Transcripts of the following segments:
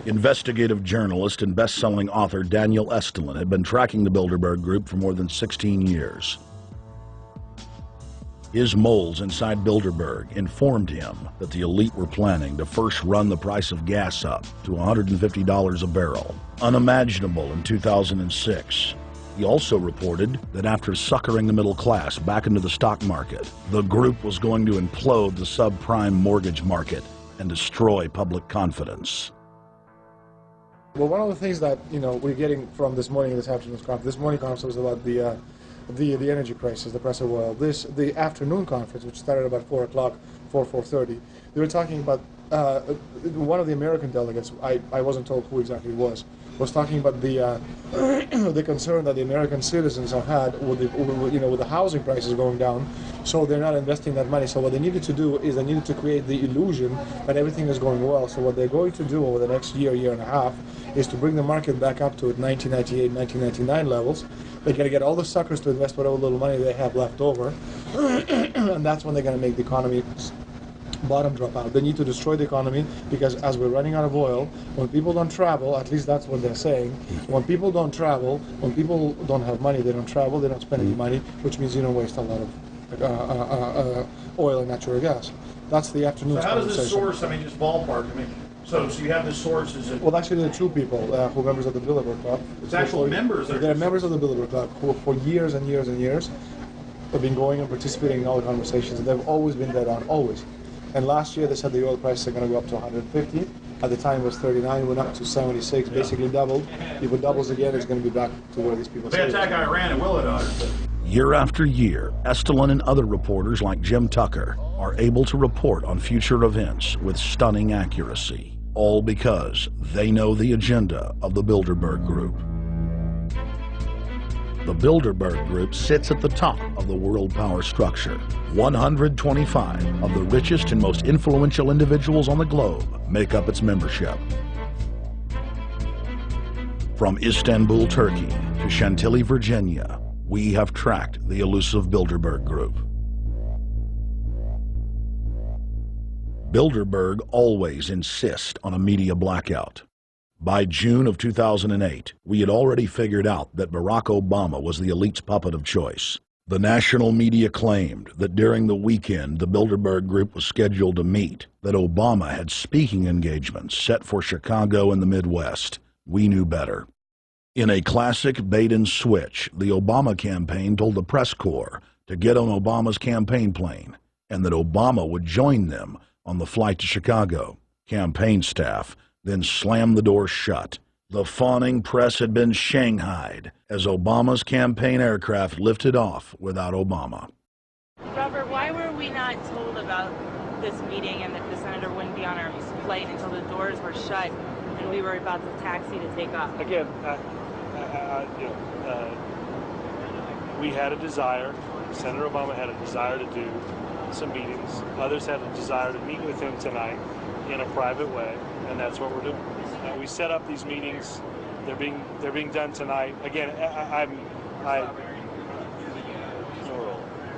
Investigative journalist and best-selling author Daniel Estulin had been tracking the Bilderberg Group for more than 16 years. His moles inside Bilderberg informed him that the elite were planning to first run the price of gas up to $150 a barrel, unimaginable in 2006. He also reported that after suckering the middle class back into the stock market, the group was going to implode the subprime mortgage market and destroy public confidence. Well, one of the things that we're getting from this afternoon's conference, this morning conference was about the energy crisis, the price of oil. The afternoon conference, which started about 4 o'clock, 4:30, they were talking about one of the American delegates. I wasn't told who exactly it was talking about the concern that the American citizens have had with the housing prices going down, so they're not investing that money. So what they needed to do is they needed to create the illusion that everything is going well. So what they're going to do over the next year and a half is to bring the market back up to 1998, 1999 levels. They're going to get all the suckers to invest whatever little money they have left over, and that's when they're going to make the economy bottom drop out. They need to destroy the economy because as we're running out of oil, when people don't travel, at least that's what they're saying, when people don't travel, when people don't have money, they don't travel, they don't spend any money, which means you don't waste a lot of oil and natural gas. That's the afternoon. So how does this source, just ballpark, so you have the source, is it? Well, actually there are two people who are members of the Bilderberg Club. It's actual members? They're members of the Bilderberg Club who for years and years and years have been going and participating in all the conversations, and they've always been dead on, always. And last year they said the oil prices are going to go up to 150. At the time it was 39, went up to 76, basically doubled. If it doubles again, it's going to be back to where these people say. They attack Iran, it will it? Year after year, Estulin and other reporters like Jim Tucker are able to report on future events with stunning accuracy, all because they know the agenda of the Bilderberg Group. The Bilderberg Group sits at the top of the world power structure. 125 of the richest and most influential individuals on the globe make up its membership. From Istanbul, Turkey to Chantilly, Virginia, we have tracked the elusive Bilderberg Group. Bilderberg always insist on a media blackout. By June of 2008, we had already figured out that Barack Obama was the elite's puppet of choice. The national media claimed that during the weekend the Bilderberg Group was scheduled to meet, that Obama had speaking engagements set for Chicago and the Midwest. We knew better. In a classic bait and switch, the Obama campaign told the press corps to get on Obama's campaign plane, and that Obama would join them on the flight to Chicago. Campaign staff then slammed the door shut. The fawning press had been shanghaied as Obama's campaign aircraft lifted off without Obama. Robert, why were we not told about this meeting and that the senator wouldn't be on our flight until the doors were shut and we were about to taxi to take off? Again, we had a desire, Senator Obama had a desire to do some meetings. Others had a desire to meet with him tonight in a private way, and that's what we're doing. We set up these meetings. They're being done tonight. Again,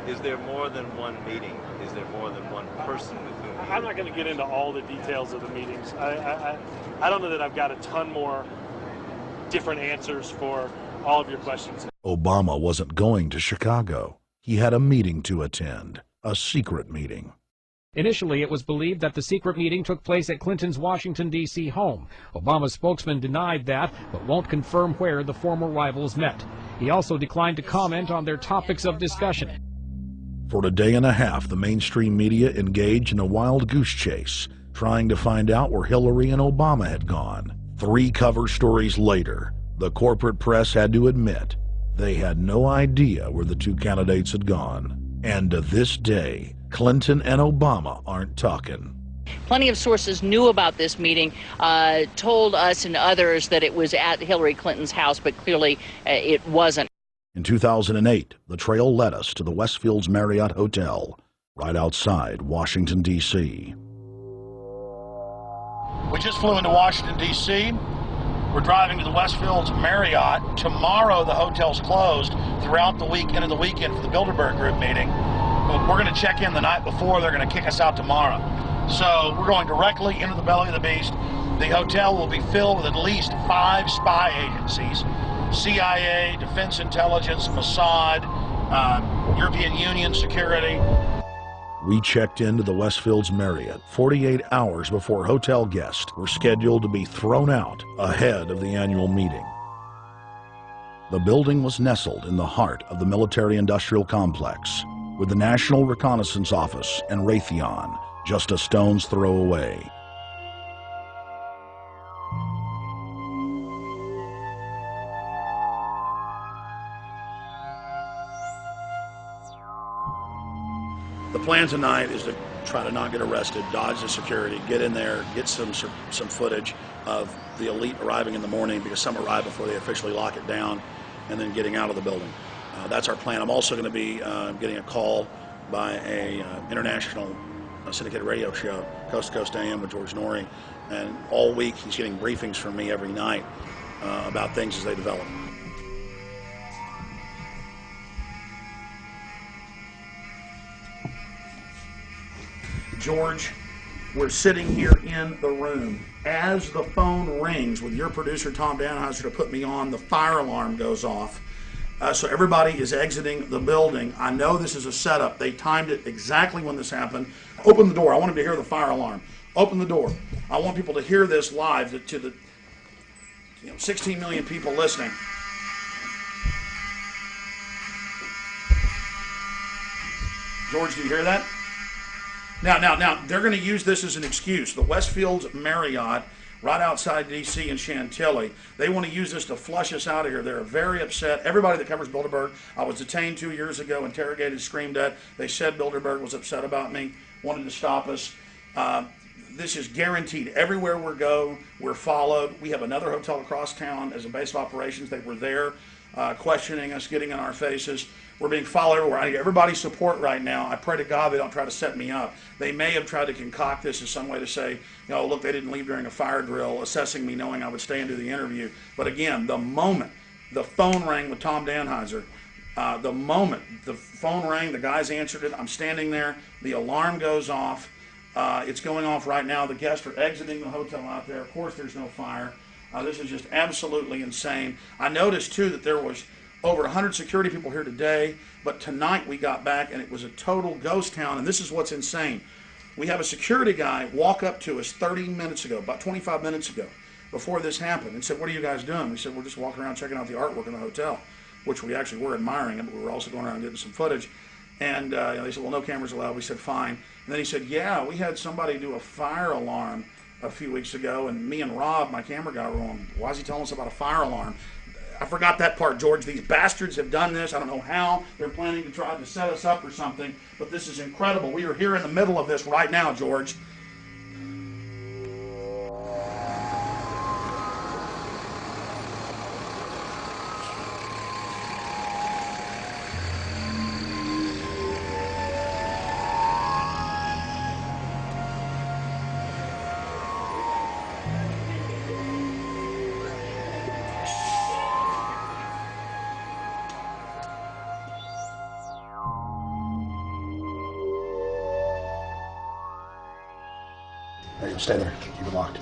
Is there more than one meeting? Is there more than one person with whom you... I'm not going to get into all the details of the meetings. I don't know that I've got a ton more different answers for all of your questions. Obama wasn't going to Chicago. He had a meeting to attend, a secret meeting. Initially, it was believed that the secret meeting took place at Clinton's Washington, D.C. home. Obama's spokesman denied that, but won't confirm where the former rivals met. He also declined to comment on their topics of discussion. For a day and a half, the mainstream media engaged in a wild goose chase, trying to find out where Hillary and Obama had gone. 3 cover stories later, the corporate press had to admit they had no idea where the 2 candidates had gone. And to this day, Clinton and Obama aren't talking. Plenty of sources knew about this meeting, told us and others that it was at Hillary Clinton's house, but clearly it wasn't. In 2008, the trail led us to the Westfields Marriott Hotel, right outside Washington, D.C. We just flew into Washington, D.C. We're driving to the Westfields Marriott. Tomorrow, the hotel's closed throughout the week, into the weekend for the Bilderberg Group meeting. But we're going to check in the night before. They're going to kick us out tomorrow. So we're going directly into the belly of the beast. The hotel will be filled with at least 5 spy agencies: CIA, Defense Intelligence, Mossad, European Union security. We checked into the Westfields Marriott 48 hours before hotel guests were scheduled to be thrown out ahead of the annual meeting. The building was nestled in the heart of the military-industrial complex, with the National Reconnaissance Office and Raytheon just a stone's throw away. The plan tonight is to try to not get arrested, dodge the security, get in there, get some footage of the elite arriving in the morning, because some arrive before they officially lock it down, and then getting out of the building. That's our plan. I'm also going to be getting a call by a international syndicated radio show, Coast to Coast AM with George Noory, and all week he's getting briefings from me every night about things as they develop. George, we're sitting here in the room. As the phone rings with your producer, Tom Danheiser, to put me on, the fire alarm goes off. So everybody is exiting the building. I know this is a setup. They timed it exactly when this happened. Open the door. I want them to hear the fire alarm. Open the door. I want people to hear this live to the 16 million people listening. George, do you hear that? Now, they're going to use this as an excuse. The Westfields Marriott, right outside D.C. in Chantilly, they want to use this to flush us out of here. They're very upset. Everybody that covers Bilderberg, I was detained 2 years ago, interrogated, screamed at. They said Bilderberg was upset about me, wanted to stop us. This is guaranteed. Everywhere we go, we're followed. We have another hotel across town as a base of operations. They were there questioning us, getting in our faces. We're being followed everywhere. I need everybody's support right now. I pray to God they don't try to set me up. They may have tried to concoct this as some way to say, look, they didn't leave during a fire drill, assessing me knowing I would stay and do the interview. But again, the moment the phone rang with Tom Danheiser, the moment the phone rang, the guys answered it, I'm standing there, the alarm goes off. It's going off right now. The guests are exiting the hotel out there. Of course, there's no fire. This is just absolutely insane. I noticed, too, that there was over 100 security people here today, but tonight we got back and it was a total ghost town, and this is what's insane. We have a security guy walk up to us 30 minutes ago, about 25 minutes ago, before this happened, and said, "What are you guys doing?" We said, "We're just walking around checking out the artwork in the hotel," which we actually were admiring it, but we were also going around getting some footage. And they said, "Well, no cameras allowed." We said, "Fine." And then he said, "Yeah, we had somebody do a fire alarm a few weeks ago, and me and Rob, my camera guy, were on. Why is he telling us about a fire alarm?" I forgot that part, George. These bastards have done this. I don't know how. They're planning to try to set us up or something, but this is incredible. We are here in the middle of this right now, George. Hey, stay there. Keep it locked.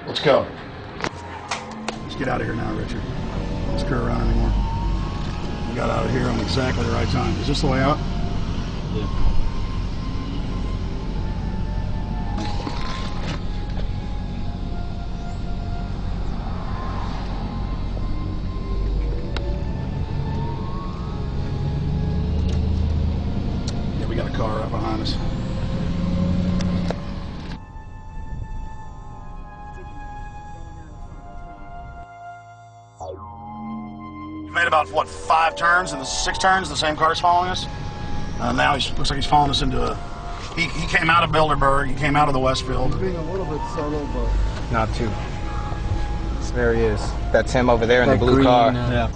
Let's go. Let's get out of here now, Richard. Let's screw around anymore. We got out of here on exactly the right time. Is this the way out? Yeah. Got a car right behind us. We've made about, what, 5 turns and 6 turns, the same car's following us. Now he looks like he's following us into a... He came out of Bilderberg, he came out of the Westfield. He's being a little bit subtle, but... Not too. There he is. That's him over there in the blue car. Yeah.